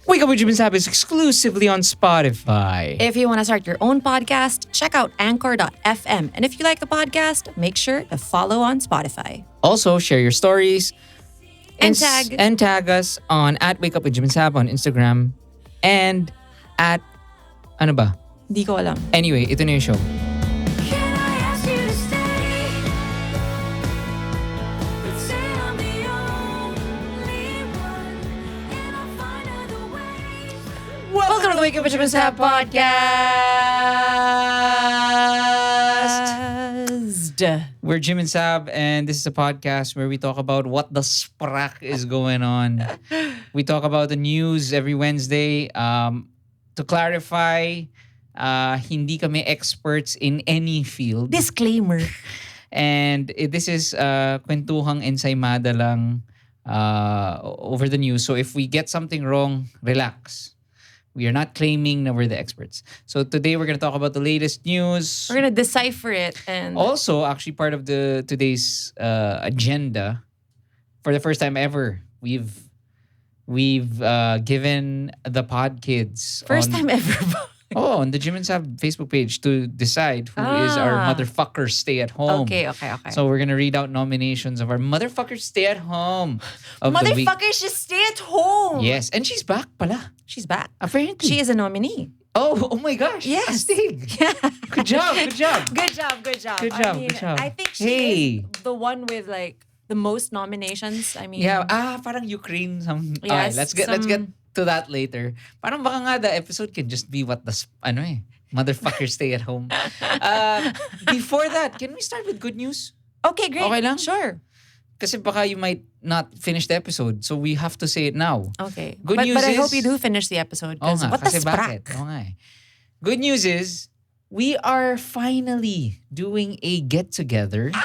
Wake Up with Jim and Saab is exclusively on Spotify. If you want to start your own podcast, check out anchor.fm. And if you like the podcast, make sure to follow on Spotify. Also, share your stories And tag us on at Wake Up with Jim and Saab on Instagram and at ano ba? Di ko alam. Anyway, ito na yung show. Can I ask you to stay? But say I'm the only one, and I'll find other ways. Welcome to the Wake Up with Jim and Saab podcast. We're Jim and Saab, and this is a podcast where we talk about what the sprak is going on. We talk about the news every Wednesday. To clarify, hindi kami experts in any field. Disclaimer. And this is kwentuhang ensaymada lang over the news. So if we get something wrong, relax. We are not claiming that we're the experts. So today we're going to talk about the latest news. We're going to decipher it. And Also, actually, part of the today's agenda, for the first time ever, we've given the pod kids first time ever. on the Jim and Sab Facebook page to decide who is our motherfucker stay at home. Okay. So we're gonna read out nominations of our motherfucker stay at home of the week. Motherfuckers just stay at home. Yes, and she's back pala. She's back. Apparently. She is a nominee. Oh my gosh. Yes. Astig. Yeah. Good job. Good job. Good job. I think she is the one with like the most nominations. I mean, Yeah, parang Ukraine. Okay, Yes, let's get to that later. Parang baka nga the episode can just be what the motherfuckers stay at home. Before that, can we start with good news? Okay, great. Okay lang? Sure. Kasi baka you might not finish the episode, so we have to say it now. Okay. Good but, news but I is- hope you do finish the episode. Oo Because nga, what the kasi bakit? sprak? Oo nga eh. Good news is, we are finally doing a get-together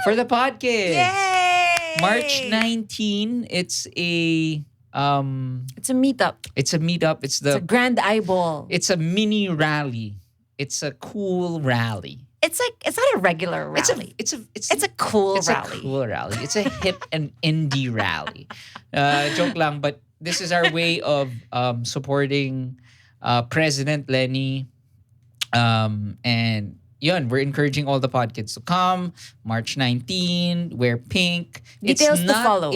for the podcast. Yay! March 19, it's a It's a meetup. It's a meetup. It's It's a grand eyeball. It's a mini rally. It's a cool rally. It's not a regular rally. It's a cool it's rally. a cool rally. It's a hip and indie rally. Joke lang, but this is our way of supporting President Lenny. And yun, we're encouraging all the podcasts to come. March 19, wear pink. Details it's to not follow.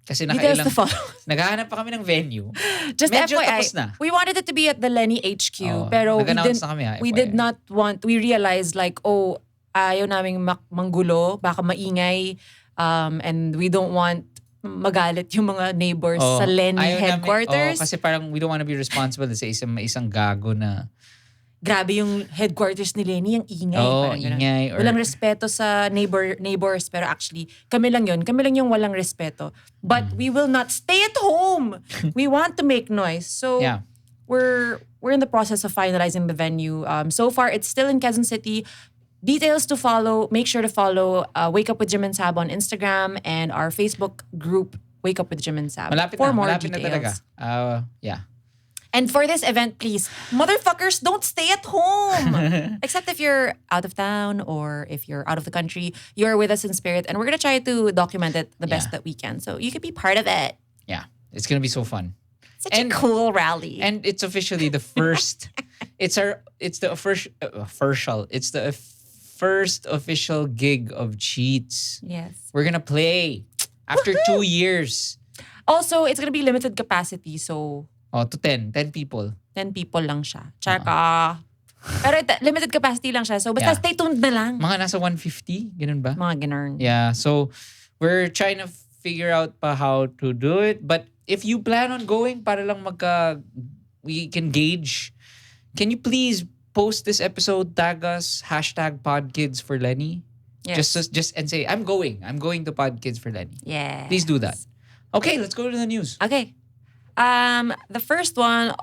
Kasi Details nakailang, to follow. naghahanap pa kami ng venue. Just Medyo FYI, tapos na. we wanted it to be at the Lenny HQ, Oo, pero nag-announce na kami, we FYI. did not want, we realized like, ayaw naming manggulo, baka maingay, and we don't want magalit yung mga neighbors sa Lenny ayaw headquarters. Namin, kasi parang we don't want to be responsible sa isang gago na Grabe yung headquarters ni Lenny, yung ingay. parang ganun. ingay. Or, Walang respeto sa neighbors, pero actually, kami lang yun. Kami lang yung walang respeto. But we will not stay at home. We want to make noise. So, yeah. we're in the process of finalizing the venue. So far, it's still in Quezon City. Details to follow. Make sure to follow Wake Up with Jim and Sab on Instagram and our Facebook group, Wake Up with Jim and Sab. Malapit for na, more malapit details. na talaga. Yeah. And for this event, please, motherfuckers, don't stay at home. Except if you're out of town or if you're out of the country, you're with us in spirit. And we're going to try to document it the best Yeah. that we can. So you can be part of it. Yeah. It's gonna be so fun. Such a cool rally. And it's officially the first it's the first official gig of Cheats. yes. We're gonna play after 2 years. Also, it's going to be limited capacity. So To 10 people. 10 people lang siya. Tsaka. Pero limited capacity lang siya. So basta Yeah. stay tuned na lang. Mga nasa 150, ganun ba? Mga ganun. Yeah, so we're trying to figure out pa how to do it. But if you plan on going para lang we can gauge, can you please post this episode, tag us, #podkids for Lenny? Yes. Just and say, I'm going to Podkids for Lenny. Yeah. Please do that. Okay, let's go to the news. Okay. The first one,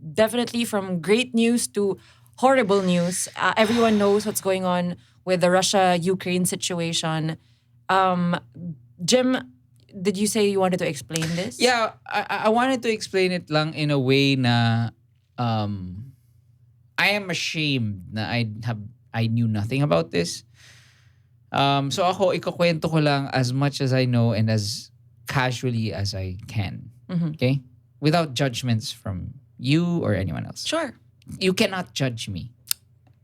definitely from great news to horrible news. Everyone knows what's going on with the Russia-Ukraine situation. Jim, did you say you wanted to explain this? Yeah, I wanted to explain it lang in a way na I am ashamed na I knew nothing about this. So ako, ikukwento ko lang as much as I know and as casually as I can. Mhm. Okay? without judgments from you or anyone else. Sure. You cannot judge me.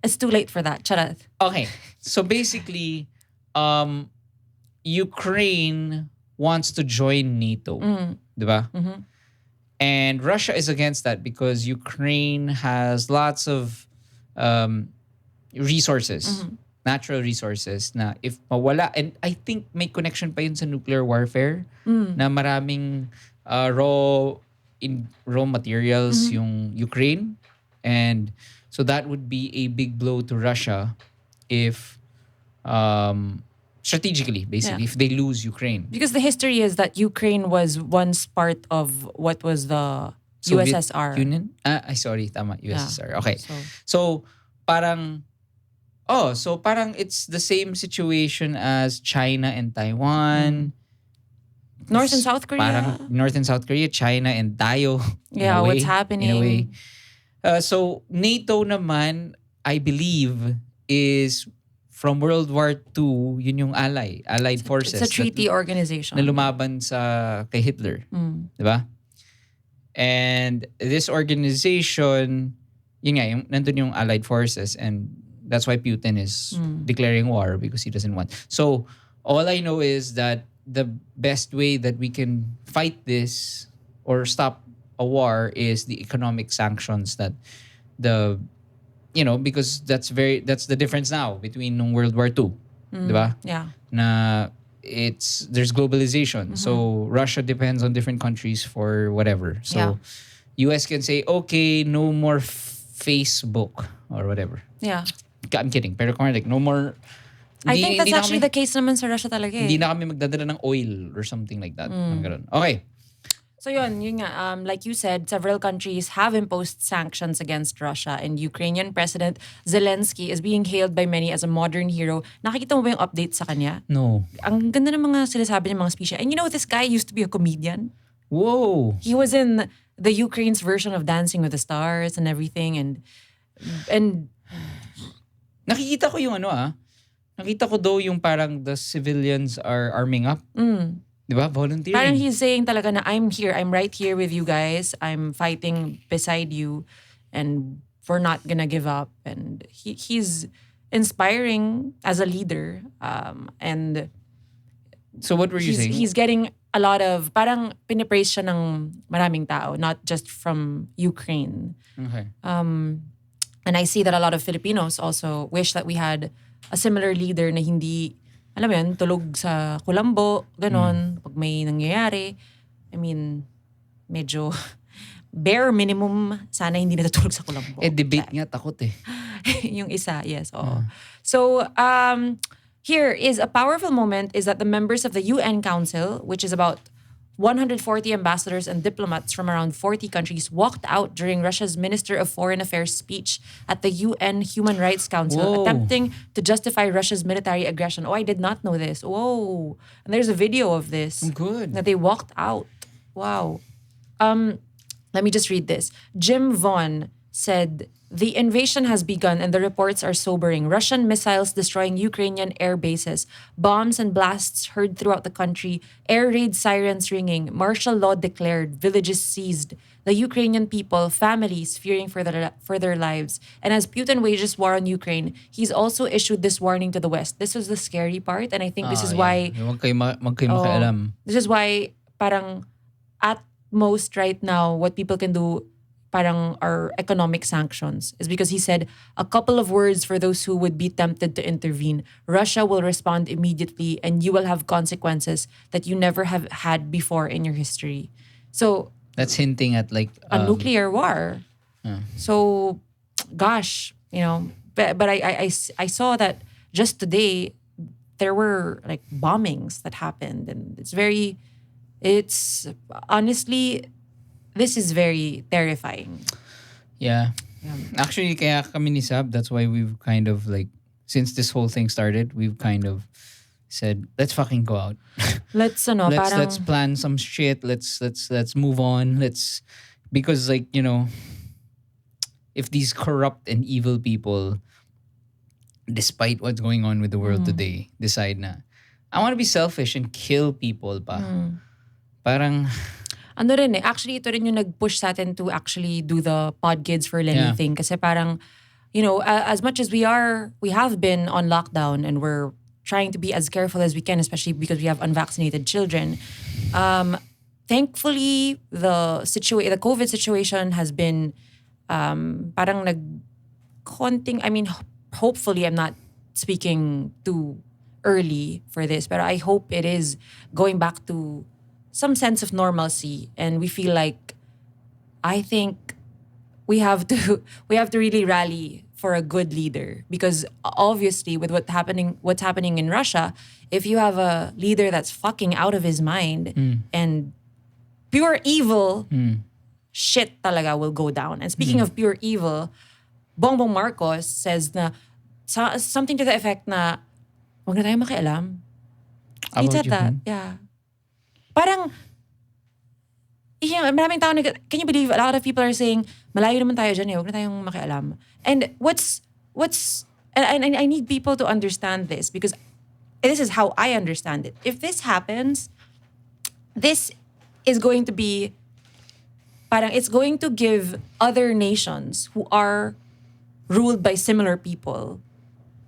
It's too late for that. Charat. Okay. So basically, Ukraine wants to join NATO. Diba? And Russia is against that because Ukraine has lots of resources, natural resources na if mawala, and I think may connection pa yun sa nuclear warfare na maraming raw materials yung Ukraine, and so that would be a big blow to Russia if strategically, basically, Yeah. if they lose Ukraine. Because the history is that Ukraine was once part of what was the Soviet USSR. Union? Sorry, tama, USSR. Okay. So- So, parang it's the same situation as China and Taiwan. North and South Korea. Parang North and South Korea, China and Tayo. in Yeah, a way, what's happening? In a way. So, NATO naman, I believe, is from World War II, yun yung allied forces. It's a treaty organization. Na lumaban sa kay Hitler. Di ba? And this organization, yun nga, nandun yung allied forces, and that's why Putin is declaring war because he doesn't want. So, all I know is that the best way that we can fight this or stop a war is the economic sanctions that because that's the difference now between nung World War II. Di ba? Yeah. Na there's globalization. So Russia depends on different countries for whatever. So US can say, okay, no more Facebook or whatever. Yeah. I'm kidding. Pero kung like, no more. I think that's actually the case naman sa Russia talaga eh. Hindi na kami magdadala ng oil or something like that. Parang ganun. Okay. So yun nga, like you said, several countries have imposed sanctions against Russia, and Ukrainian President Zelensky is being hailed by many as a modern hero. Nakikita mo ba yung update sa kanya? No. Ang ganda ng mga sinasabi ng mga speech. And you know, this guy used to be a comedian. Whoa. He was in the Ukraine's version of Dancing with the Stars and everything, and Nakikita ko yung nakita ko daw yung parang the civilians are arming up. Di ba? Volunteering. parang he's saying talaga na I'm here, I'm right here with you guys, I'm fighting beside you, and we're not gonna give up. And he's inspiring as a leader, and So what were you saying? he's getting a lot of, parang pinipraise siya ng maraming tao, not just from Ukraine. Okay. And I see that a lot of Filipinos also wish that we had a similar leader na hindi, alam mo yun, tulog sa kulambo, ganon, pag may nangyayari. I mean, medyo bare minimum, sana hindi natutulog sa kulambo. Debate nga, takot eh. Yung isa, yes. Oo. So, here is a powerful moment is that the members of the UN Council, which is about 140 ambassadors and diplomats from around 40 countries, walked out during Russia's Minister of Foreign Affairs speech at the UN Human Rights Council, Whoa. attempting to justify Russia's military aggression. Oh, I did not know this. Whoa. And there's a video of this. Good. That they walked out. Wow. Let me just read this. Jim Vaughn said, "The invasion has begun and the reports are sobering. Russian missiles destroying Ukrainian air bases, bombs and blasts heard throughout the country, air raid sirens ringing, martial law declared, villages seized, the Ukrainian people, families fearing for their lives. And as Putin wages war on Ukraine, he's also issued this warning to the West." This was the scary part, and I think this is why Huwag kayo makialam. this is why parang at most right now, what people can do parang are economic sanctions is because he said a couple of words for those who would be tempted to intervene. Russia will respond immediately and you will have consequences that you never have had before in your history. So That's hinting at like a nuclear war. So, gosh, but I saw that just today there were like bombings that happened, and it's honestly, this is very terrifying. Yeah. Actually, kaya kami ni Saab, that's why we've kind of like, since this whole thing started, we've kind of said, let's fucking go out. Let's Let's plan some shit. Let's move on. Because like, if these corrupt and evil people, despite what's going on with the world today, decide na, I want to be selfish and kill people pa. Parang, ano rin actually ito rin yung nag-push sa atin to actually do the Podkids for Lenny Yeah. thing. Kasi parang, as much as we have been on lockdown and we're trying to be as careful as we can, especially because we have unvaccinated children. Thankfully, the COVID situation has been parang konting, hopefully I'm not speaking too early for this, but I hope it is going back to some sense of normalcy, and we feel like, I think we have to really rally for a good leader, because obviously with what's happening in Russia, if you have a leader that's fucking out of his mind and pure evil, shit talaga will go down. And speaking of pure evil, Bongbong Marcos says na something to the effect na wag na tayong makialam. He About said that. Ukraine? Yeah. Parang maraming tao can you believe a lot of people are saying malayo naman tayo dyan, wag na tayong makialam. And and I need people to understand this, because this is how I understand it. If this happens, this is going to be it's going to give other nations who are ruled by similar people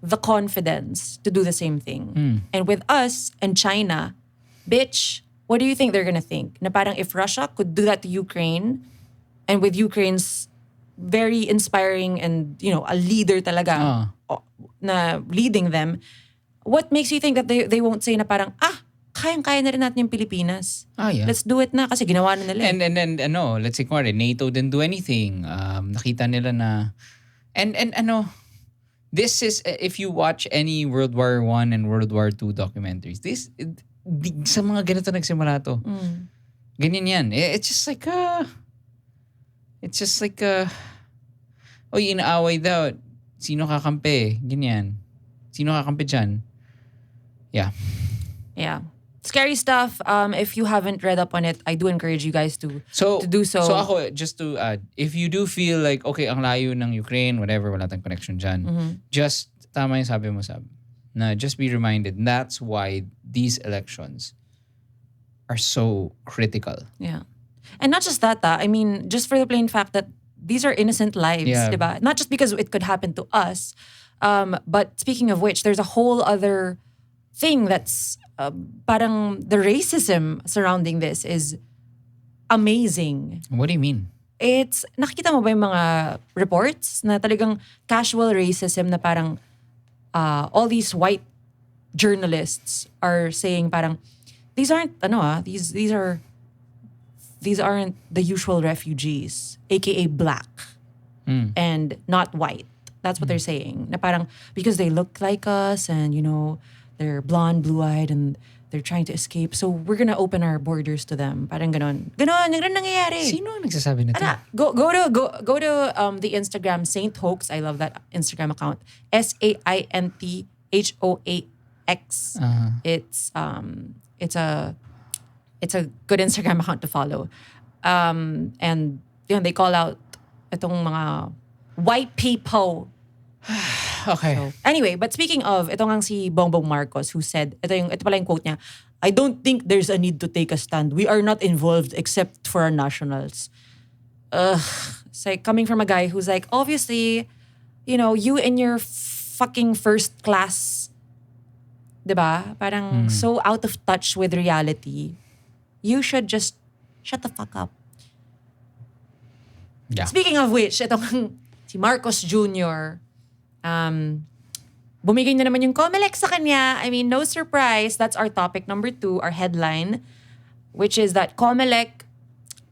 the confidence to do the same thing. And with us and China, bitch, what do you think they're gonna think? Na parang if Russia could do that to Ukraine, and with Ukraine's very inspiring and, a leader talaga na leading them, what makes you think that they won't say na parang, kayang-kaya na rin natin yung Pilipinas. Yeah. Let's do it na kasi ginawa na nila. And then let's say kunwari, NATO didn't do anything. Nakita nila na and this is, if you watch any World War I and World War II documentaries, sa mga ganito nagsimula to. Ganyan yan. It's just like inaaway daw. Sino kakampi? Ganyan. Sino kakampi dyan? Yeah. Yeah. Scary stuff. If you haven't read up on it, I do encourage you guys to do so. So ako, just to add, if you do feel like, okay, ang layo ng Ukraine, whatever, wala tayong connection dyan, just, tama yung sabi mo, Saab, na just be reminded, that's why these elections are so critical. Yeah. And not just that, just for the plain fact that these are innocent lives, Yeah. diba? Not just because it could happen to us, but speaking of which, there's a whole other thing that's parang the racism surrounding this is amazing. What do you mean? Nakikita mo ba yung mga reports na talagang casual racism na parang all these white journalists are saying parang these aren't the usual refugees, aka black and not white. That's what they're saying. Na parang because they look like us and they're blonde, blue-eyed, and they're trying to escape. So we're gonna open our borders to them. Parang ganon. Ganon nangyayari. Sino ang nagsasabi nito? Go to the Instagram Saint Hoax. I love that Instagram account. SAINTHOAX. It's a good Instagram account to follow. And they call out itong mga white people. Okay. So, anyway, but speaking of, ito ngang si Bongbong Marcos who said, ito pala yung quote niya, I don't think there's a need to take a stand. We are not involved except for our nationals. It's like coming from a guy who's like, obviously, you in your fucking first class, diba? Parang so out of touch with reality. You should just shut the fuck up. Yeah. Speaking of which, itong si Marcos Jr., bumigay na naman yung Comelec'S sa kanya. No surprise. That's our topic number 2, our headline, which is that Comelec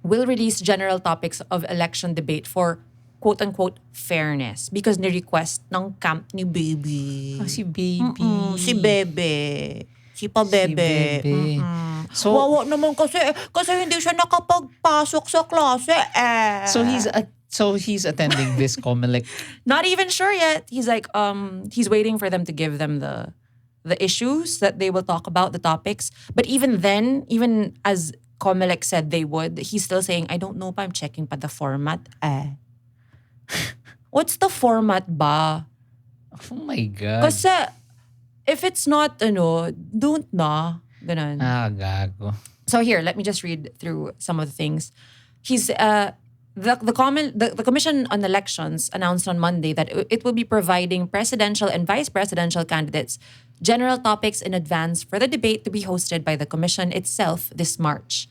will release general topics of election debate for quote-unquote fairness because ni-request ng camp ni Baby. Si Baby. Si Bebe. Si pa-Bebe. So, Wawa naman kasi hindi siya nakapagpasok sa klase so he's attending this Comelec. Not even sure yet. He's like, he's waiting for them to give them the issues that they will talk about, the topics. But even then, even as Comelec said they would, he's still saying, I don't know pa, I'm checking pa the format. What's the format ba? Oh my God. Kasi, if it's not, don't na. Ganun. Gago. So here, let me just read through some of the things. He's the Commission on Elections announced on Monday that it will be providing presidential and vice presidential candidates general topics in advance for the debate to be hosted by the commission itself this March.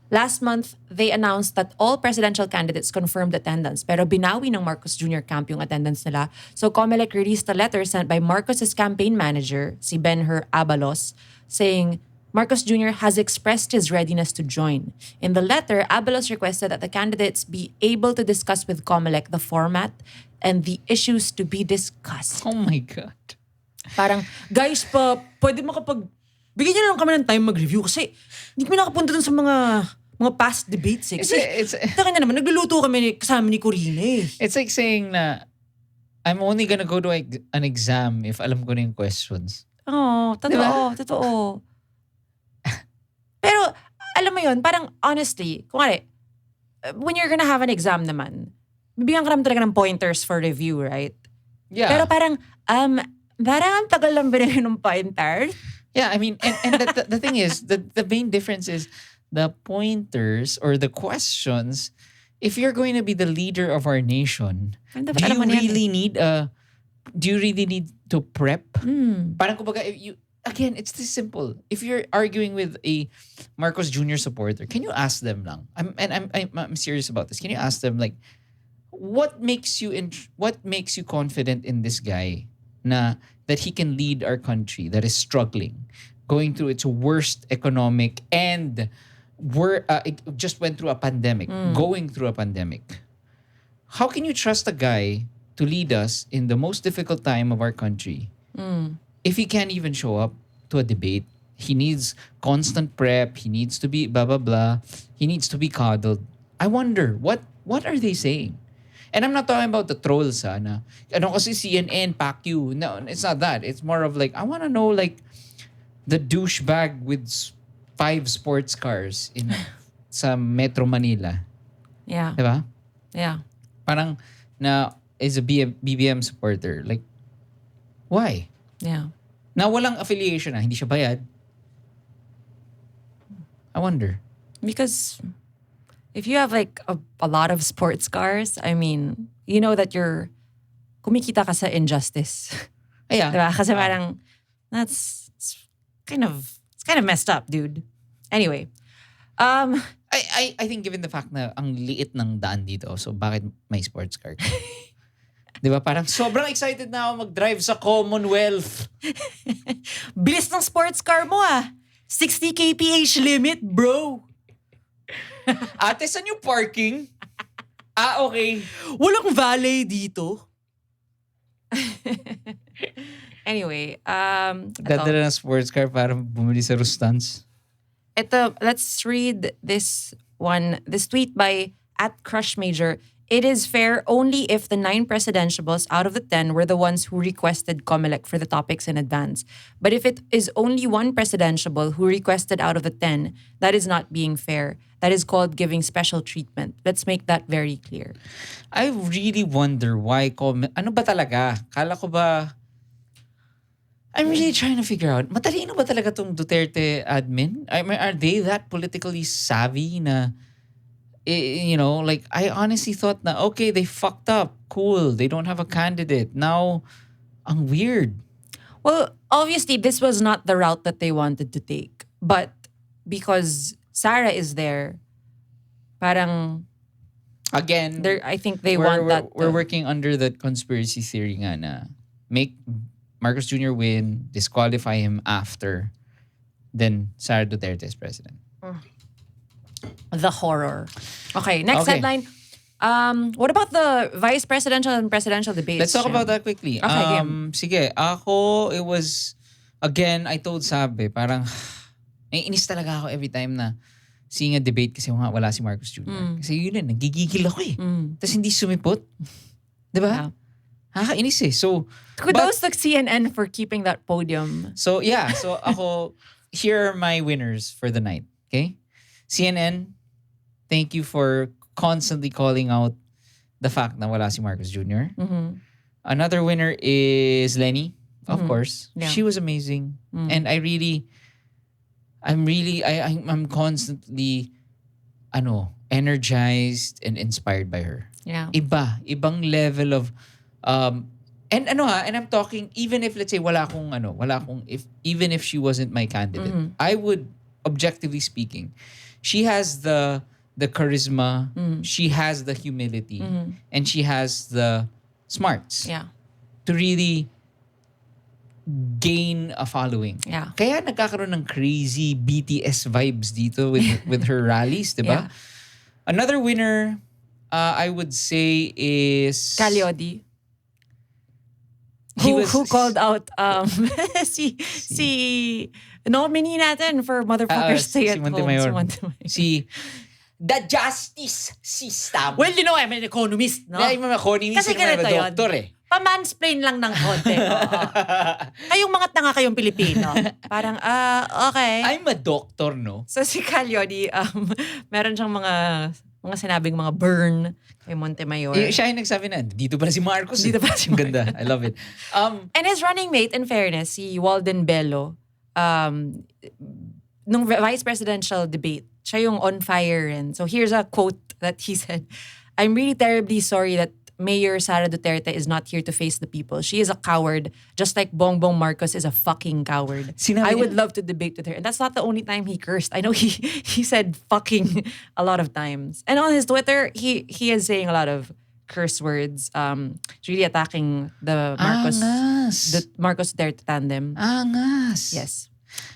Last month, they announced that all presidential candidates confirmed attendance, pero binawi ng Marcos Jr. camp yung attendance nila. So Comelec released a letter sent by Marcos's campaign manager, si Benher Abalos, saying Marcos Jr. has expressed his readiness to join. In the letter, Abalos requested that the candidates be able to discuss with Comelec the format and the issues to be discussed. Oh my God. Parang, guys, pwede bigyan nyo lang kami ng time mag-review kasi hindi kami nakapunta dun sa mga past debates eh. Kasi, taka na naman, nagluluto kami kasama ni Corina eh. It's like saying na, I'm only gonna go to an exam if alam ko na yung questions. Oo, totoo, totoo. Pero, alam mo yun, parang honestly, when you're gonna have an exam naman, bibigyan ka naman talaga ng pointers for review, right? Yeah. Pero parang ang tagal lang binigyan ng pointers. Yeah, I mean, and the thing is, the main difference is the pointers or the questions. If you're going to be the leader of our nation, do you really need to prep? Parang kumbaga, again, it's this simple. If you're arguing with a Marcos Jr. supporter, can you ask them lang? I'm serious about this. Can you ask them like, what makes you confident in this guy that he can lead our country that is struggling, going through its worst economic and it just went through a pandemic, going through a pandemic. How can you trust a guy to lead us in the most difficult time of our country if he can't even show up to a debate? He needs constant prep. He needs to be blah, blah, blah. He needs to be coddled. I wonder, what are they saying? And I'm not talking about the trolls, na, kasi CNN, PACU. No, it's not that. It's more of like, I want to know like the douchebag with 5 sports cars sa Metro Manila. Yeah. Diba? Yeah. Parang is a BBM supporter. Like, why? Yeah. Na walang affiliation hindi siya bayad. I wonder. Because if you have like a lot of sports cars, I mean, you know that you're kumikita ka sa injustice. Yeah. Diba? Kasi parang it's kind of messed up, dude. Anyway, I think given the fact na ang liit ng daan dito, so bakit may sports car? Di ba? Parang sobrang excited na ako mag-drive sa Commonwealth. Bilis ng sports car mo 60 kph limit, bro. Ate, saan yung parking? Okay. Walang valet dito. Anyway, Ganda na ng sports car para bumili sa Rustans. Let's read this tweet by @crushmajor. It is fair only if the 9 presidentiables out of the 10 were the ones who requested Comelec for the topics in advance. But if it is only one presidentiable who requested out of the 10, that is not being fair. That is called giving special treatment. Let's make that very clear. I really wonder why ano ba talaga? Kala ko ba I'm really trying to figure out, matalino ba talaga tong Duterte admin? I mean, are they that politically savvy na, like, I honestly thought na, okay, they fucked up. Cool. They don't have a candidate. Now, ang weird. Well, obviously, this was not the route that they wanted to take. But because Sarah is there, parang, again, I think they want that. We're working under that conspiracy theory nga na make Marcos Jr. win, disqualify him after, then Sara Duterte is president. The horror. Okay, next headline. What about the vice presidential and presidential debates? Let's talk about that quickly. Okay, game. Sige, ako, it was, again, I told Saab, parang, naiinis talaga ako every time na seeing a debate kasi wala si Marcos Jr. Kasi yun nagigigil ako Tapos hindi sumipot. Diba? Yeah. Nakakainis So, kudos to CNN for keeping that podium. So, yeah. So, ako, here are my winners for the night. Okay? CNN, thank you for constantly calling out the fact na wala si Marcos Jr. Another winner is Lenny, of course. Yeah. She was amazing. And I really, I'm constantly energized and inspired by her. Yeah. Ibang level of and I'm talking even if let's say if even if she wasn't my candidate, I would objectively speaking, she has the charisma, she has the humility, and she has the smarts Yeah. to really gain a following. Yeah. Kaya nagkakaroon ng crazy BTS vibes dito with her rallies, 'di ba? Yeah. Another winner I would say is Calyodi. He Who, was- who called out si nominee natin for motherfuckers stay at home. Montemayor. Si Montemayor. Si the justice system. Well, you know, I'm an economist, no? Dahil mga corny Kasi minsan ganito mga yun. doktor eh. Pa-mansplain lang ng konti. Oo. Kayong mga tanga kayong Pilipino. Parang, okay. I'm a doctor, no? So si Calyodi, meron siyang mga sinabing mga burn kay Montemayor. Siya yung nagsabi na, dito pala si Marcos. Dito pala si Ang ganda. I love it. And his running mate, in fairness, si Walden Bello, nung vice presidential debate, siya yung on fire rin. So here's a quote that he said, "I'm really terribly sorry that Mayor Sara Duterte is not here to face the people. She is a coward, just like Bongbong Marcos is a fucking coward. Sinabi I niya? would love to debate with her." And that's not the only time he cursed. I know he said fucking a lot of times. And on his Twitter, he is saying a lot of curse words. Really attacking the Angas. Marcos Duterte tandem. Angas. Yes.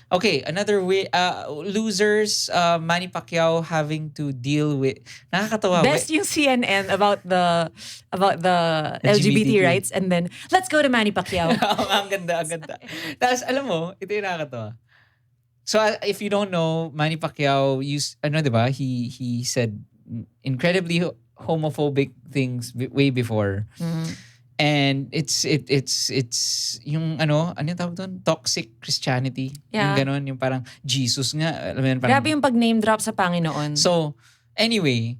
Okay, another way, losers, Manny Pacquiao having to deal with, nakakatawa. Best yung CNN about the LGBT LGBTQ. rights, and then let's go to Manny Pacquiao. Ang ganda, ang ganda. Tapos, alam mo, ito yung nakakatawa. So, if you don't know, Manny Pacquiao used, diba, he said incredibly homophobic things way before. And it's yung ano yung tawag doon? Toxic Christianity. Yung Yeah. ganon, yung parang Jesus nga. Alam mo yun, parang, Grabe yung pag-name drop sa Panginoon. so, anyway,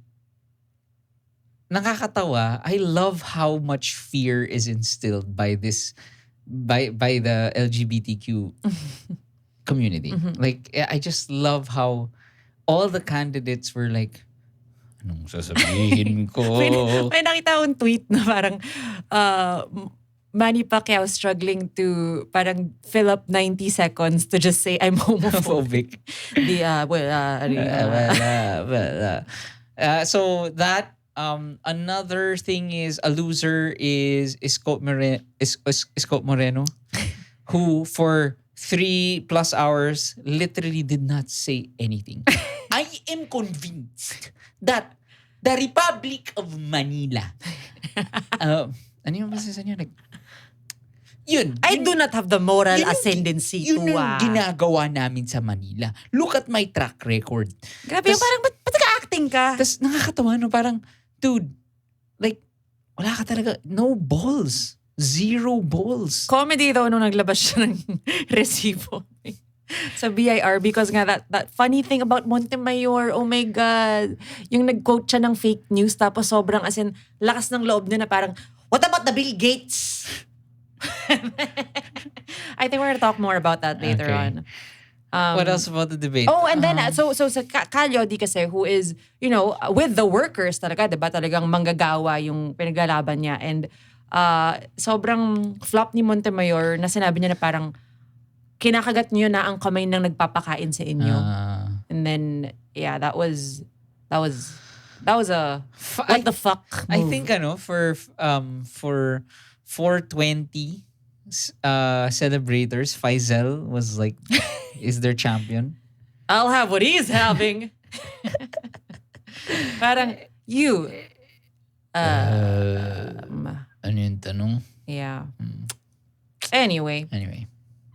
nakakatawa. I love how much fear is instilled by the LGBTQ community. Like, I just love how all the candidates were like, anong sasabihin ko? may nakita akong tweet na parang Manny Pacquiao struggling to parang fill up 90 seconds to just say I'm homophobic. So that another thing is a loser is Scott Moreno, who for 3+ hours literally did not say anything. I am convinced that the Republic of Manila, ano yung masasa niya? Like, yun. I do not have the moral yun yung- ascendancy yun to yung ginagawa namin sa Manila. Look at my track record. Grabe yung parang ba't naka-acting ka? Tapos nakakatawa, no? Parang, dude, like, wala ka talaga, no balls. Zero balls. Comedy daw nung naglabas siya ng resibo sa BIR because nga that funny thing about Montemayor, oh my God, yung nag-quote siya ng fake news tapos sobrang as in lakas ng loob niya na parang, what about the Bill Gates? I think we're gonna talk more about that later Okay. on. What else about the debate? Oh, and then, so sa Calyodi kasi, who is, with the workers talaga, diba? Talagang manggagawa yung pinaglalaban niya. And sobrang flop ni Montemayor na sinabi niya na parang, kinakagat niyo na ang kamay ng nagpapakain sa inyo. And then, yeah, that was a, what the fuck I move. think for 420 celebrators, Faisal was like is their champion. I'll have what he's having. Parang, you. Ano yung tanong? Yeah. Anyway.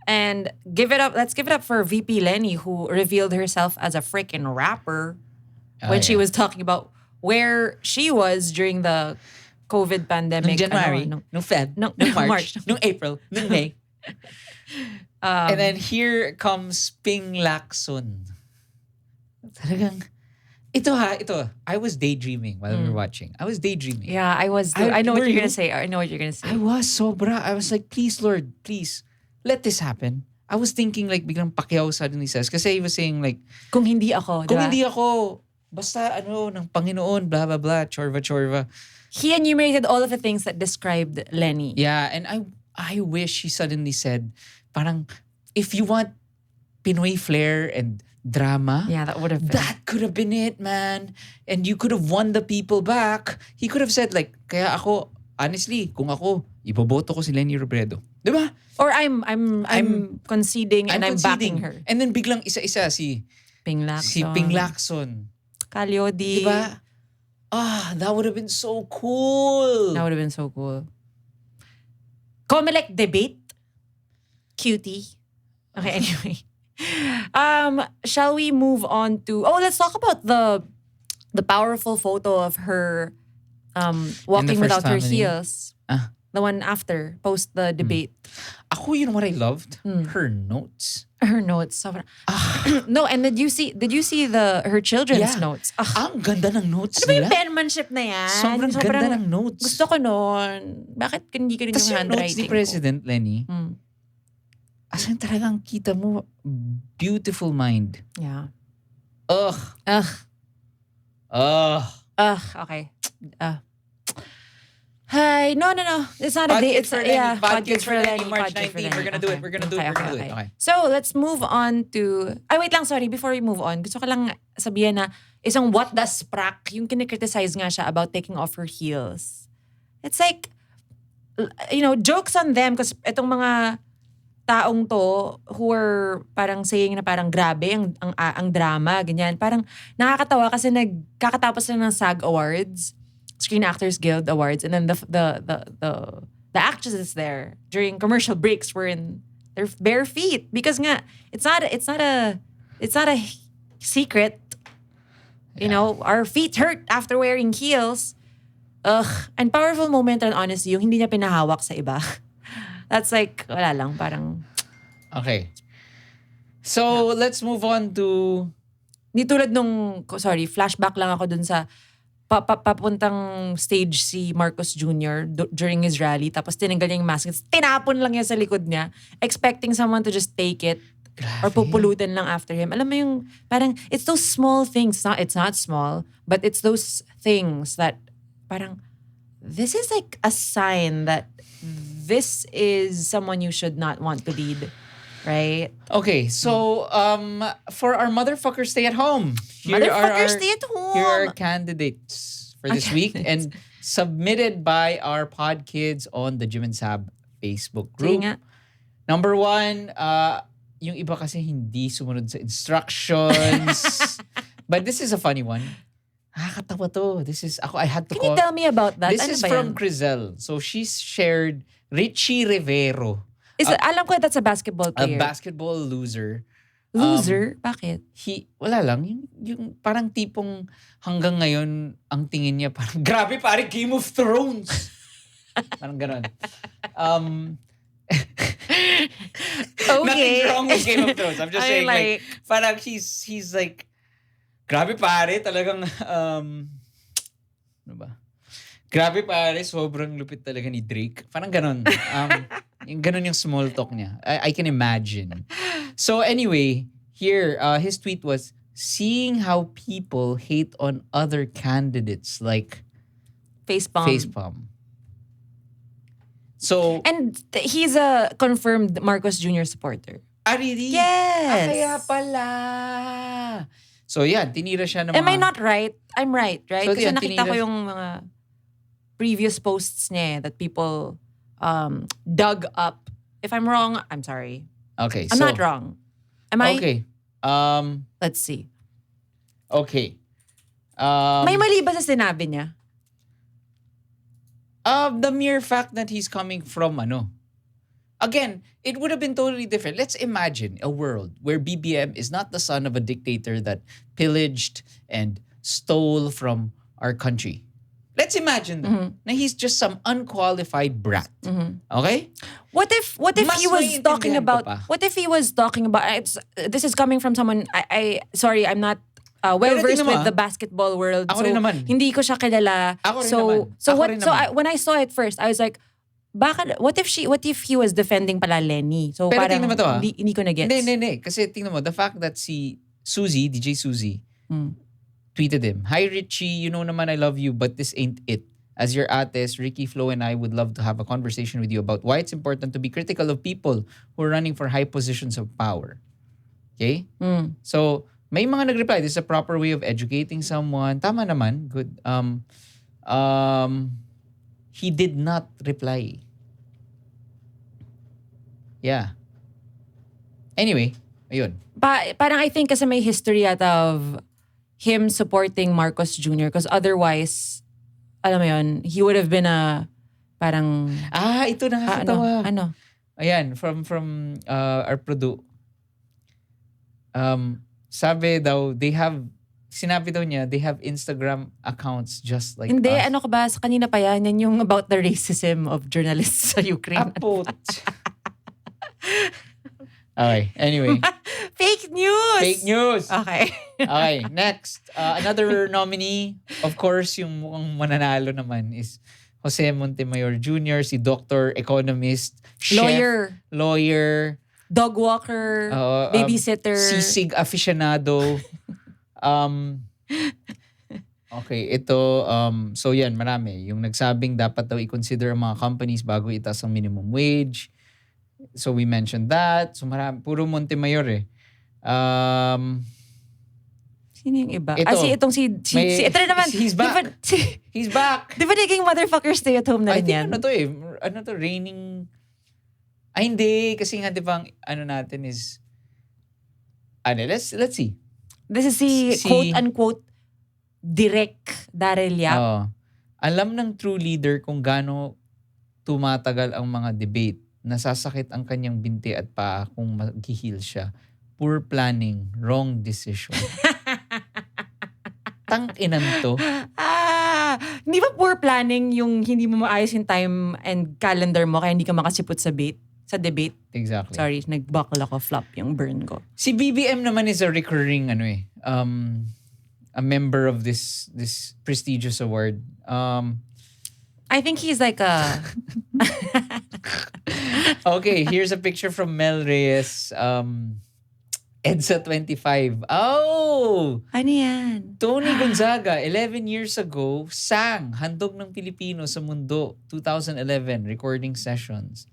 And let's give it up for VP Lenny, who revealed herself as a freaking rapper when she was talking about where she was during the COVID pandemic. Nung January, Ano, nung Feb, nung nung March, March. nung April, nung May. And then here comes Ping Lacson. Talagang, ito. I was daydreaming while we were watching. I was daydreaming. Yeah, I was. I know what were you're you? gonna say. I know what you're gonna say. I was sobra. I was like, please, Lord, please, let this happen. I was thinking like biglang Pacquiao suddenly says, kasi he was saying like, Kung hindi ako, kung diba? hindi ako, basta ng Panginoon, blah, blah, blah, chorva. He enumerated all of the things that described Lenny. Yeah, and I wish he suddenly said, parang, if you want Pinoy flair and drama, Yeah, that would have been. that could have been it, man. And you could have won the people back. He could have said like, kaya ako, honestly, kung ako, iboboto ko si Lenny Robredo. Diba? Or I'm conceding and I'm backing her. And then biglang isa-isa si Ping Lacson. si Ping Lacson. Calyodi. Diba? That would have been so cool. That would have been so cool. Comelec debate. Cutie. Okay, anyway. Shall we move on to... let's talk about the powerful photo of her walking first without her family. heels. Ah. The one after, post the debate. Ako, you know what I loved? Her notes. Her notes. Sobrang... No, and did you see her children's Yeah. notes? Ang ganda ng notes Ano ba yung nila. penmanship na yan? Sobrang ganda ng notes. Gusto ko nun. Bakit hindi ko rin Tapos yung yung notes handwriting ni President Lenny, ko? asan talagang kita mo, beautiful mind. Yeah. Ugh. Okay. Hi. No. It's not a day. It's Podcast for Lenny, March Podcast for 19. We're gonna do it. We're gonna do it. Okay. So, let's move on to... wait lang. Sorry. Before we move on, gusto ko lang sabihin na isang Watdasprak, yung kinikriticize nga siya about taking off her heels. It's like, jokes on them because itong mga taong to who are parang saying na parang grabe ang drama, ganyan. Parang nakakatawa kasi nagkakatapos na ng SAG Awards, Screen Actors Guild Awards, and then the actresses there during commercial breaks were in their bare feet because nga it's not a secret. Our feet hurt after wearing heels. And powerful moment and honestly, yung hindi niya pinahawak sa iba. That's like, wala lang, parang... Okay. So, let's move on to... Di tulad flashback lang ako dun sa papuntang stage si Marcos Jr. During his rally, tapos tinanggal niya yung mask. Tinapon lang niya sa likod niya, expecting someone to just take it or pupulutan lang after him. Alam mo yung, parang, it's those small things. It's not small, but it's those things that parang, this is like a sign that this is someone you should not want to lead. Right? Okay, so for our motherfuckers stay at home. Motherfuckers stay at home. Here are candidates for this week and submitted by our pod kids on the Jim and Saab Facebook group. Sige nga. Number 1, yung iba kasi hindi sumunod sa instructions. But this is a funny one. Nakakatawa to. I had to Can you call. tell me about that? This Ano is ba from yan? Crizel. So she's shared Richie Rivero, Alam ko that's a basketball a player. basketball loser. Loser? Bakit? Wala lang. Yung parang tipong hanggang ngayon, ang tingin niya parang, grabe pare, Game of Thrones. Parang ganon. Nothing wrong with Game of Thrones. I'm just saying, like, parang he's like, grabe pare, talagang, ano ba? Grabe pare, sobrang lupit talaga ni Drake. Parang ganon. Yung ganon yung small talk niya. I can imagine. So anyway, here, his tweet was, seeing how people hate on other candidates like Facepalm. So, And he's a confirmed Marcos Jr. supporter. really? Yes. Kaya pala. So yan, tinira siya ng Am mga... I not right? I'm right? So, Kasi yan, nakita ko tinira- yung mga previous posts niya that people dug up. If I'm wrong, I'm sorry. Okay, I'm so... not wrong. Am I? Okay. Let's see. Okay. May mali ba sa sinabi niya? The mere fact that he's coming from again, it would have been totally different. Let's imagine a world where BBM is not the son of a dictator that pillaged and stole from our country. Let's imagine that. Na he's just some unqualified brat. Okay? What if Mas he was maiintindihan talking ko about pa. what if he was talking about this is coming from someone sorry, I'm not well Pero versed tingnan mo, with the basketball world. Ako rin naman. Hindi ko siya kilala. Ako rin so naman. so Ako what rin so naman. when I saw it first, I was like, baka, what if he was defending pala Lenny? So Pero parang tingnan mo to, hindi ko na gets. Hindi. Kasi tingnan mo, the fact that si Suzy, DJ Suzy, Mm. tweeted him, "Hi Richie, you know naman I love you, but this ain't it. As your ates, Ricky, Flo, and I would love to have a conversation with you about why it's important to be critical of people who are running for high positions of power." Okay? Mm. So, may mga nag-reply, this is a proper way of educating someone. Tama naman. Good. He did not reply. Yeah. Anyway, ayun. Parang I think kasi may history yata of him supporting Marcos Jr. because otherwise, alam mo yun, he would have been a parang Ito nakakatawa. ano? Ayan, from our produ. Sabi daw, sinabi daw niya, they have Instagram accounts just like Hindi, us. ano ka ba? Sa kanina pa yan yung about the racism of journalists sa Ukraine. Apot. Okay, anyway. Fake news! Fake news! Okay. Okay, next. Another nominee, of course, yung mukhang mananalo naman is Jose Montemayor Jr., si doctor, economist, chef, lawyer, Dog walker, babysitter. sisig aficionado. Okay, ito, so yan, marami. Yung nagsabing dapat daw i-consider ang mga companies bago itaas ang minimum wage. So we mentioned that. So marami, puro Montemayor eh. Sino yung iba? Ito. Itong si ito na naman. He's back. He's back. Di ba naging motherfucker stay at home na I rin think yan? ano to, reigning. Ay, hindi. Kasi nga, di ba, ano natin is, let's see. This is si quote-unquote direct Daryl Yap. Alam ng true leader kung gaano tumatagal ang mga debate. Nasasakit ang kanyang binti at paa kung mag-heal siya. Poor planning, wrong decision. Tang-inan to. Hindi ba poor planning yung hindi mo maayos yung time and calendar mo kaya hindi ka makasipot sa debate? Exactly. Sorry, nag-buckle ako, flop yung burn ko. Si BBM naman is a recurring a member of this prestigious award. I think he's like a Okay, here's a picture from Mel Reyes. EDSA 25. Oh! ano yan? Tony Gonzaga, 11 years ago, sang Handog ng Pilipino sa Mundo, 2011, recording sessions.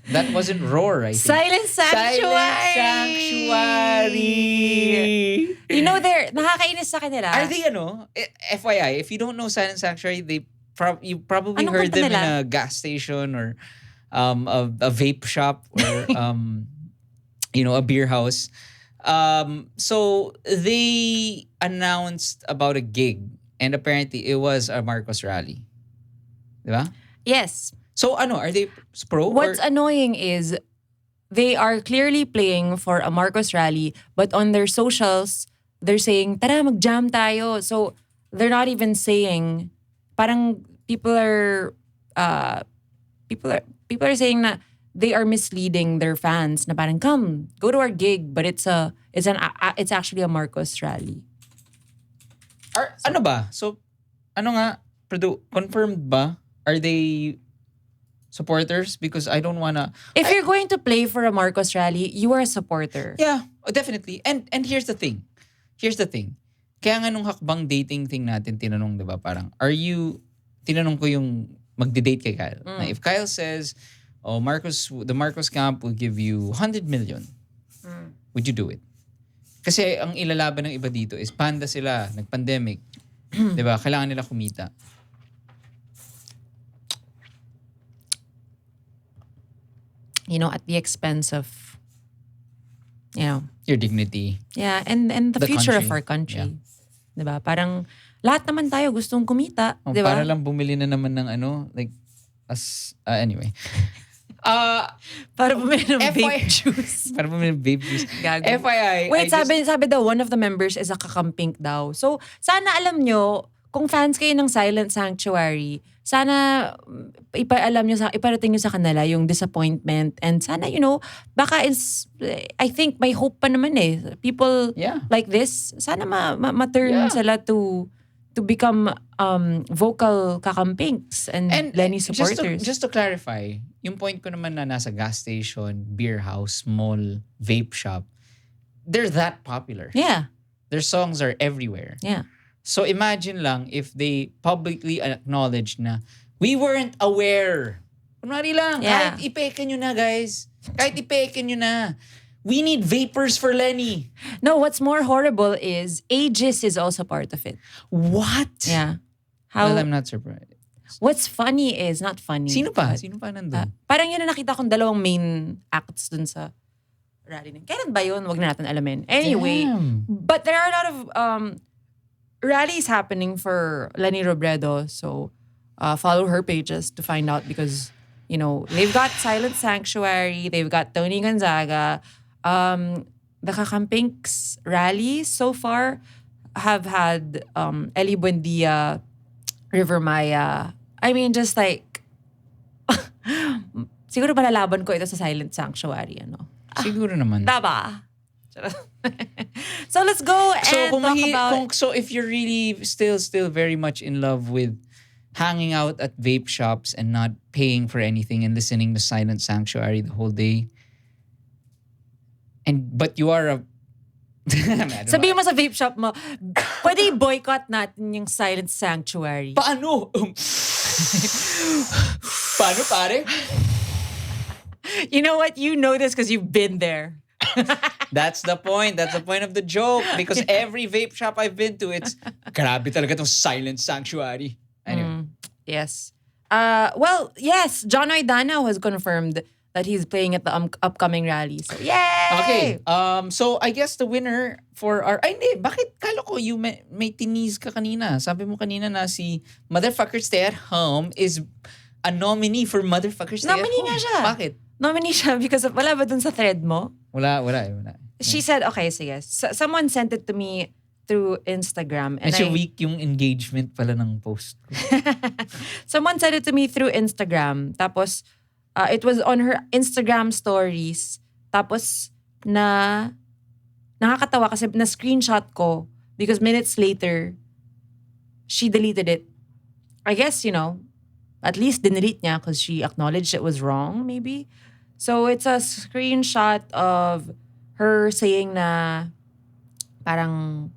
That wasn't Roar, I think. Silent Sanctuary! Silent Sanctuary! You know, nakakainis sa kanila. Are they FYI, if you don't know Silent Sanctuary, you probably Anong heard kanta them in nila? a gas station or a vape shop or a beer house. So they announced about a gig and apparently it was a Marcos rally. Diba? Yes. So are they pro? What's or? annoying is they are clearly playing for a Marcos rally, but on their socials, they're saying, tara, mag-jam tayo. So they're not even saying, parang people are saying na they are misleading their fans na parang, come, go to our gig, but it's actually a Marcos rally. Ano ba? So, confirmed ba? Are they supporters? Because I don't wanna... If you're going to play for a Marcos rally, you are a supporter. Yeah, definitely. And here's the thing. Kaya nga nung hakbang dating thing natin, tinanong, di ba, parang, tinanong ko yung magde-date kay Kyle. Na if Kyle says, the Marcos camp will give you 100 million, would you do it? Kasi ang ilalaban ng iba dito is panda sila, nag-pandemic. Di ba? Kailangan nila kumita. At the expense of, Your dignity. yeah, and the future country. of our country. Yeah. Diba? Parang lahat naman tayo gustong kumita, diba? Para lang bumili na naman ng anyway. Para bumili ng FYI. vape juice. Para bumili ng vape juice. Gago. FYI. Wait, sabi daw, one of the members is a kakampink daw. So, sana alam nyo, kung fans kayo ng Silent Sanctuary, sana iparating nyo sa kanila yung disappointment. And sana, baka I think may hope pa naman eh. People Yeah. like this, sana ma-turn Yeah. sila to to become vocal kakampinks and Lenny supporters. Just to clarify, yung point ko naman na nasa gas station, beer house, mall, vape shop, they're that popular. yeah, Their songs are everywhere. yeah. So imagine lang if they publicly acknowledge na we weren't aware. Kunwari lang, Yeah. kahit ipeke nyo na guys. Kahit ipeke nyo na. We need vapors for Lenny. No, what's more horrible is Aegis is also part of it. What? Yeah. How? Well, I'm not surprised. What's funny is not funny. Sino pa? but, Sino pa nandun? parang yun na nakita kong dalawang main acts dun sa rally. Kailan ba yun? Wag na natin alamin. Anyway, Damn. but there are a lot of rallies happening for Lenny Robredo. So follow her pages to find out because, they've got Silent Sanctuary, they've got Tony Gonzaga. The Kakampinks rally so far have had Eli Buendia, River Maya. I mean, just like, siguro malalaban ko ito sa Silent Sanctuary, Siguro naman. Diba? So let's go and kung talk about... so if you're really still very much in love with hanging out at vape shops and not paying for anything and listening to Silent Sanctuary the whole day, but you are a Sabihin mo sa vape shop mo, pwede boycott natin yung Silent Sanctuary. Paano? Paano pare? You know what? You know this because you've been there. That's the point. That's the point of the joke. Because every vape shop I've been to, it's grabe talaga tong Silent Sanctuary. Anyway. Yes. Well, yes, John Oidana has confirmed that he's playing at the upcoming rally. So, yay! Okay. So I guess the winner for our... Ay, hindi. Bakit? Kala ko you may tiniz ka kanina. Sabi mo kanina na si Motherfucker Stay at Home is a nominee for Motherfucker Stay at Home. Nominee nga siya. Bakit? Nominee siya because of, wala ba dun sa thread mo? Wala. She said, okay, sige. Someone sent it to me through Instagram. And Medyo weak yung engagement pala ng post ko. Someone sent it to me through Instagram. Tapos, it was on her Instagram stories. Tapos, nakakatawa kasi na-screenshot ko because minutes later, she deleted it. I guess, at least dinelete niya because she acknowledged it was wrong, maybe. So, it's a screenshot of her saying na parang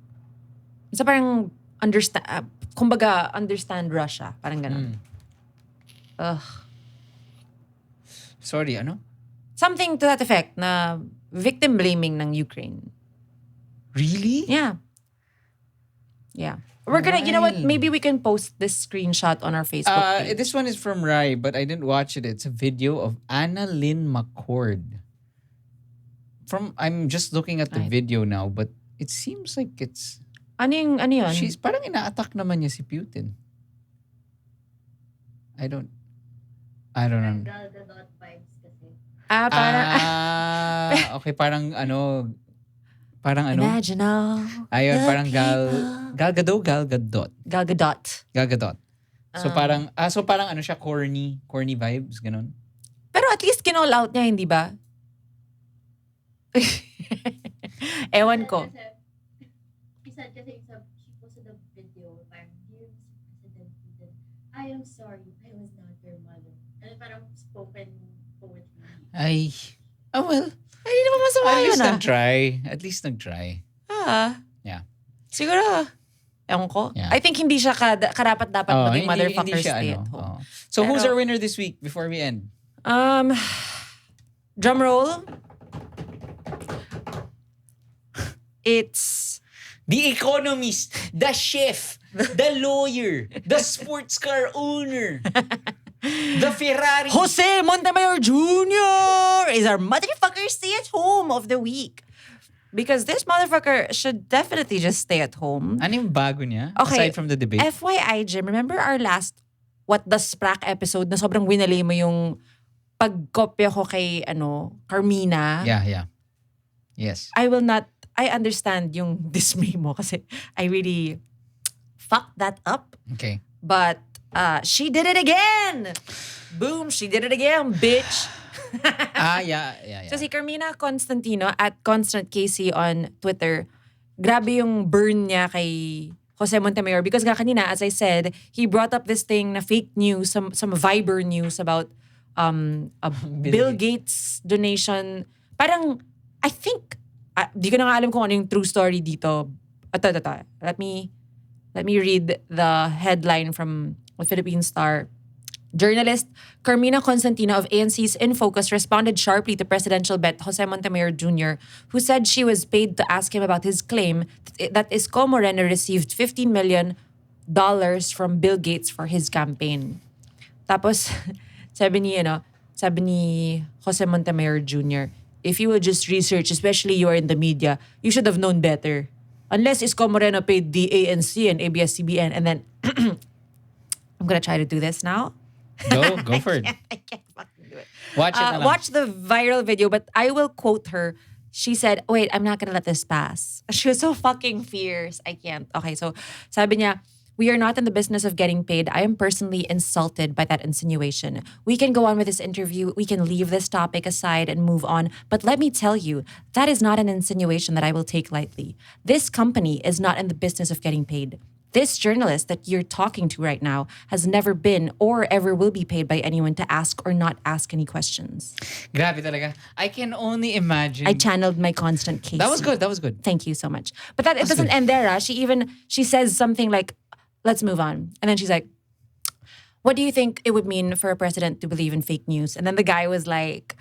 understand, kumbaga, understand Russia. Parang ganun. Ugh. Sorry, ano? Something to that effect na victim blaming ng Ukraine. Really? Yeah. Yeah. We're gonna, you know what? Right. Maybe we can post this screenshot on our Facebook page. This one is from Rai, but I didn't watch it. It's a video of Anna Lynn McCord. I'm just looking at the Right. video now, but it seems like it's... Ano yun? She's parang ina-attack naman niya si Putin. I don't know. Gal Gadot vibes kasi. Parang, Okay, parang ano. imagine all Ayun, the parang Gal Gadot. Gal Gadot. Gal Gadot. So parang ano siya, corny vibes, ganun. Pero at least kinall out niya, hindi ba? Ewan ko. She said kasi she posted a video, parang, dear Mr. President Putin, I am sorry, I was not your mother. And parang spoken poetry. Ay. Oh well. Ay, hindi naman masama At yun least ah. nag-try. At least nag-try. Yeah. Siguro, ewan ko. Yeah. I think hindi siya karapat-dapat maging motherfucker hindi siya, stay ano, at home. So who's Pero- our winner this week before we end? Drum roll. It's The economist, the chef, the lawyer, the sports car owner, the Ferrari. Jose Montemayor Jr. is our motherfucker stay at home of the week. Because this motherfucker should definitely just stay at home. Ano yung bago niya? Okay. Aside from the debate. FYI, Jim, remember our last Watdasprak episode na sobrang winali mo yung pagkopya ko kay Carmina? Yeah. Yes. I understand yung dismay mo kasi I really fucked that up. Okay. But she did it again! Boom, she did it again, bitch! Yeah. So si Carmina Constantino at Constant Casey on Twitter, grabe yung burn niya kay Jose Montemayor because nga kanina, as I said, he brought up this thing na fake news, some Viber news about a Bill Gates donation. Parang, I think, di ko na nga alam kung ano yung true story dito. Ito. Let me read the headline from the Philippine Star. Journalist Carmina Constantino of ANC's In Focus responded sharply to presidential bet Jose Montemayor Jr., who said she was paid to ask him about his claim that Isko Moreno received $15 million from Bill Gates for his campaign. Tapos, sabi ni Jose Montemayor Jr., if you would just research, especially you are in the media, you should have known better. Unless Isko Moreno paid the ANC and ABS-CBN, and then I'm gonna try to do this now. Go for it. I can't fucking do it. Watch it na lang. Watch the viral video, but I will quote her. She said, wait, I'm not gonna let this pass. She was so fucking fierce. I can't. Okay, so sabi niya, we are not in the business of getting paid. I am personally insulted by that insinuation. We can go on with this interview. We can leave this topic aside and move on. But let me tell you, that is not an insinuation that I will take lightly. This company is not in the business of getting paid. This journalist that you're talking to right now has never been or ever will be paid by anyone to ask or not ask any questions. Grabe talaga. I can only imagine. I channeled my constant case. That was good. Thank you so much. But it doesn't end there. She says something like, let's move on. And then she's like, what do you think it would mean for a president to believe in fake news? And then the guy was like,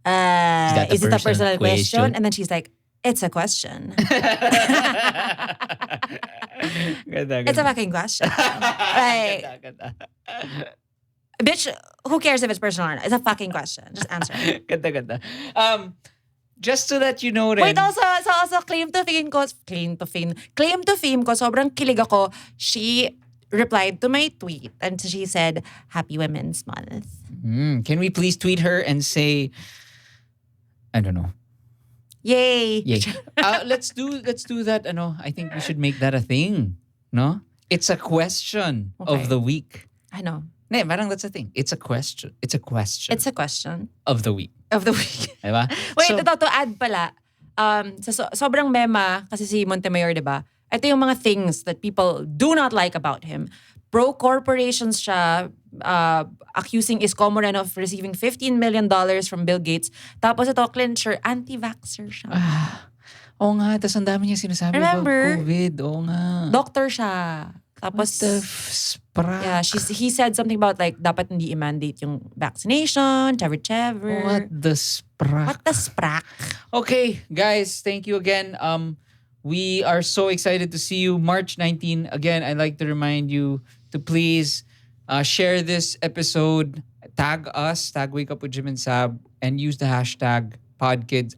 is it a personal question? And then she's like, it's a question. Ganda. It's a fucking question. Like, Ganda. bitch, who cares if it's personal or not? It's a fucking question. Just answer it. Ganda. Just so that you know rin. Wait, also claim to fame ko, sobrang kilig ako. She replied to my tweet and she said, Happy Women's Month. Can we please tweet her and say, I don't know. Yay. Let's do that. I think we should make that a thing. No? It's a question Okay. of the week. I know. Ne, parang that's a thing. It's a question. It's a question Of the week. of the week. Diba? Wait, So- ito to add pala. Sobrang mema kasi si Montemayor, diba? Ito yung mga things that people do not like about him. Pro-corporations siya, accusing Isko Moreno of receiving $15 million from Bill Gates. Tapos ito, clincher, anti-vaxxer siya. Oo nga, tas ang dami niya sinasabi Remember? about COVID. Oo nga. Doctor siya. Tapos, What the sprak? yeah, he said something about like, dapat hindi i-mandate yung vaccination, chever. What the sprak? What the sprak? Okay, guys, thank you again. We are so excited to see you March 19. Again, I'd like to remind you to please share this episode, tag us, tag Wake Up with Jim and Saab, and use the hashtag PodKids.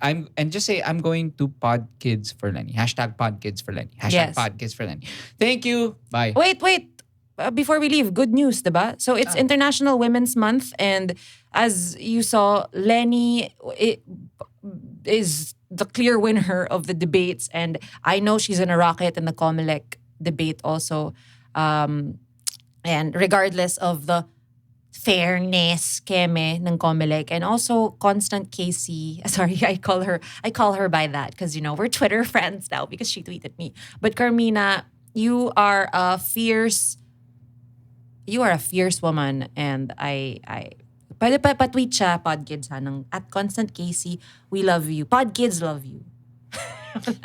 Just say I'm going to PodKids for Lenny. Hashtag PodKids for Lenny. Hashtag Yes. PodKids for Lenny. Thank you. Bye. Wait. Before we leave, good news, diba? So it's International Women's Month, and as you saw, Lenny is the clear winner of the debates, and I know she's in a rocket in the Comelec debate also. And regardless of the fairness, keme ng Comelec, and also Constant Casey. Sorry, I call her by that because we're Twitter friends now because she tweeted me. But Carmina, you are a fierce woman, and I pwede pa tweet siya, Podkids at Constant Casey. We love you. Podkids love you.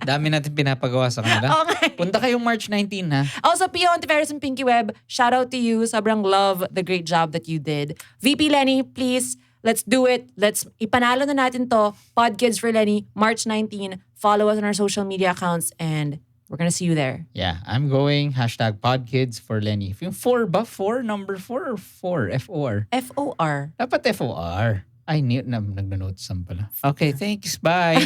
Dami natin pinapagawa sa kanila. Okay. Punta kayong March 19, ha? Also, Pio Ontiveros and Pinky Web, shout out to you. Sobrang love the great job that you did. VP Lenny, please, let's do it. Let's ipanalo na natin to. Podkids for Lenny, March 19. Follow us on our social media accounts and we're gonna see you there. Yeah, I'm going hashtag PodKids for Lenny. Yung 4 ba? 4? Number 4 or 4? F-O-R? F-O-R. Dapat F-O-R. Ay, nag-notes pala. Okay, thanks. Bye.